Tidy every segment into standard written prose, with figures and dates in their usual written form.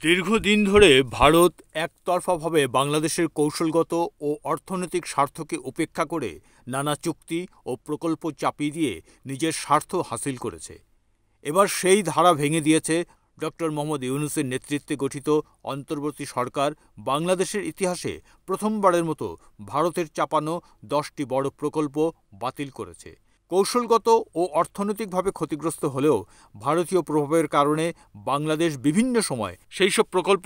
দীর্ঘদিন ধরে ভারত একতরফাভাবে বাংলাদেশের কৌশলগত ও অর্থনৈতিক স্বার্থকে উপেক্ষা করে নানা চুক্তি ও প্রকল্প চাপিয়ে দিয়ে নিজের স্বার্থ হাসিল করেছে। এবার সেই ধারা ভেঙে দিয়েছে ডক্টর মোহাম্মদ ইউনূসের নেতৃত্বে গঠিত অন্তর্বর্তী সরকার। বাংলাদেশের ইতিহাসে প্রথমবারের মতো ভারতের চাপানো 10টি বড় প্রকল্প বাতিল করেছে। কৌশলগত ও অর্থনৈতিকভাবে ক্ষতিগ্রস্ত হলেও ভারতীয় প্রভাবের কারণে বাংলাদেশ বিভিন্ন সময় সেই সব প্রকল্প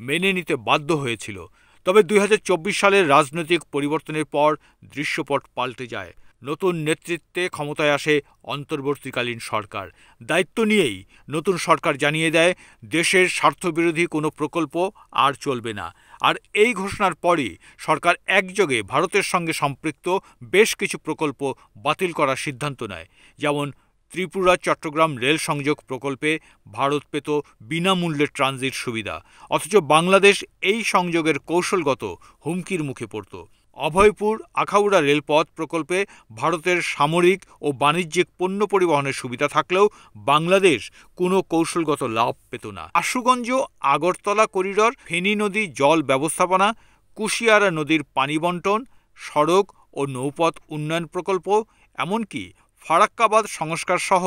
মেনে নিতে বাধ্য হয়েছিল। তবে 2024 সালের রাজনৈতিক পরিবর্তনের পর দৃশ্যপট পাল্টে যায়। নতুন নেতৃত্বে ক্ষমতায় আসে অন্তর্বর্তীকালীন সরকার। দায়িত্ব নিয়েই নতুন সরকার জানিয়ে দেয়, দেশের স্বার্থবিরোধী কোনো প্রকল্প আর চলবে না। আর এই ঘোষণার পরই সরকার একযোগে ভারতের সঙ্গে সম্পৃক্ত বেশ কিছু প্রকল্প বাতিল করার সিদ্ধান্ত নেয়। যেমন ত্রিপুরা চট্টগ্রাম রেল সংযোগ প্রকল্পে ভারত পেত বিনামূল্যে ট্রানজিট সুবিধা, অথচ বাংলাদেশ এই সংযোগের কৌশলগত হুমকির মুখে পড়ত। অভয়পুর আখাউড়া রেলপথ প্রকল্পে ভারতের সামরিক ও বাণিজ্যিক পণ্য পরিবহনের সুবিধা থাকলেও বাংলাদেশ কোনো কৌশলগত লাভ পেত না। আশুগঞ্জ আগরতলা করিডর, ফেনী নদী জল ব্যবস্থাপনা, কুশিয়ারা নদীর পানি বন্টন, সড়ক ও নৌপথ উন্নয়ন প্রকল্প, এমনকি ফারাক্কাবাদ সংস্কার সহ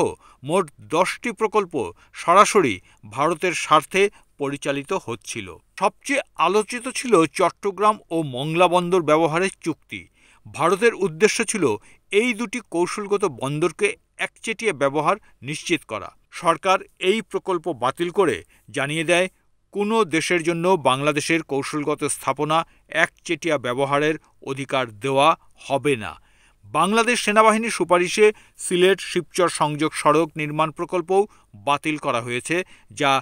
মোট 10টি প্রকল্প সরাসরি ভারতের স্বার্থে পরিচালিত হচ্ছিল। সবচেয়ে আলোচিত ছিল চট্টগ্রাম ও মংলা বন্দর ব্যবহারের চুক্তি। ভারতের উদ্দেশ্য ছিল এই দুটি কৌশলগত বন্দরকে একচেটিয়া ব্যবহার নিশ্চিত করা। সরকার এই প্রকল্প বাতিল করে জানিয়ে দেয়, কোনো দেশের জন্য বাংলাদেশের কৌশলগত স্থাপনা একচেটিয়া ব্যবহারের অধিকার দেওয়া হবে না। বাংলাদেশ সেনাবাহিনীর সুপারিশে সিলেট শিবচর সংযোগ সড়ক নির্মাণ প্রকল্পও বাতিল করা হয়েছে, যা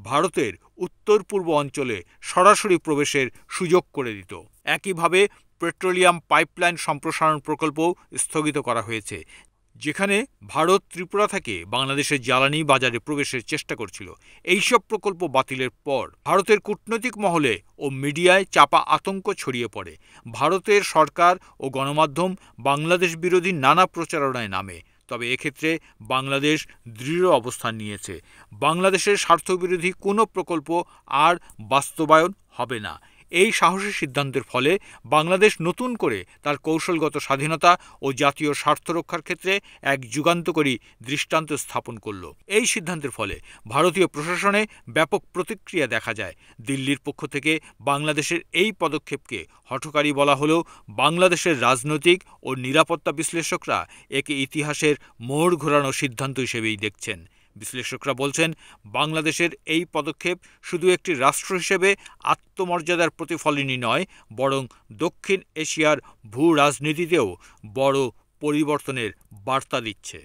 ভারতের উত্তর পূর্ব অঞ্চলে সরাসরি প্রবেশের সুযোগ করে দিত। একইভাবে পেট্রোলিয়াম পাইপলাইন সম্প্রসারণ প্রকল্পও স্থগিত করা হয়েছে, যেখানে ভারত ত্রিপুরা থেকে বাংলাদেশের জ্বালানি বাজারে প্রবেশের চেষ্টা করছিল। এইসব প্রকল্প বাতিলের পর ভারতের কূটনৈতিক মহলে ও মিডিয়ায় চাপা আতঙ্ক ছড়িয়ে পড়ে। ভারতের সরকার ও গণমাধ্যম বাংলাদেশ বিরোধী নানা প্রচারণায় নামে। তবে এক্ষেত্রে বাংলাদেশ দৃঢ় অবস্থান নিয়েছে। বাংলাদেশের স্বার্থবিরোধী কোনো প্রকল্প আর বাস্তবায়ন হবে না। এই সাহসী সিদ্ধান্তের ফলে বাংলাদেশ নতুন করে তার কৌশলগত স্বাধীনতা ও জাতীয় স্বার্থ রক্ষার ক্ষেত্রে এক যুগান্তকারী দৃষ্টান্ত স্থাপন করল। এই সিদ্ধান্তের ফলে ভারতীয় প্রশাসনে ব্যাপক প্রতিক্রিয়া দেখা যায়। দিল্লির পক্ষ থেকে বাংলাদেশের এই পদক্ষেপকে হঠকারী বলা হলেও বাংলাদেশের রাজনৈতিক ও নিরাপত্তা বিশ্লেষকরা একে ইতিহাসের মোড় ঘোরানো সিদ্ধান্ত হিসেবেই দেখছেন। বিশ্লেষকরা বলছেন, বাংলাদেশের এই পদক্ষেপ শুধু একটি রাষ্ট্র হিসেবে আত্মমর্যাদার প্রতিফলনই নয়, বরং দক্ষিণ এশিয়ার ভূ রাজনীতিতেও বড় পরিবর্তনের বার্তা দিচ্ছে।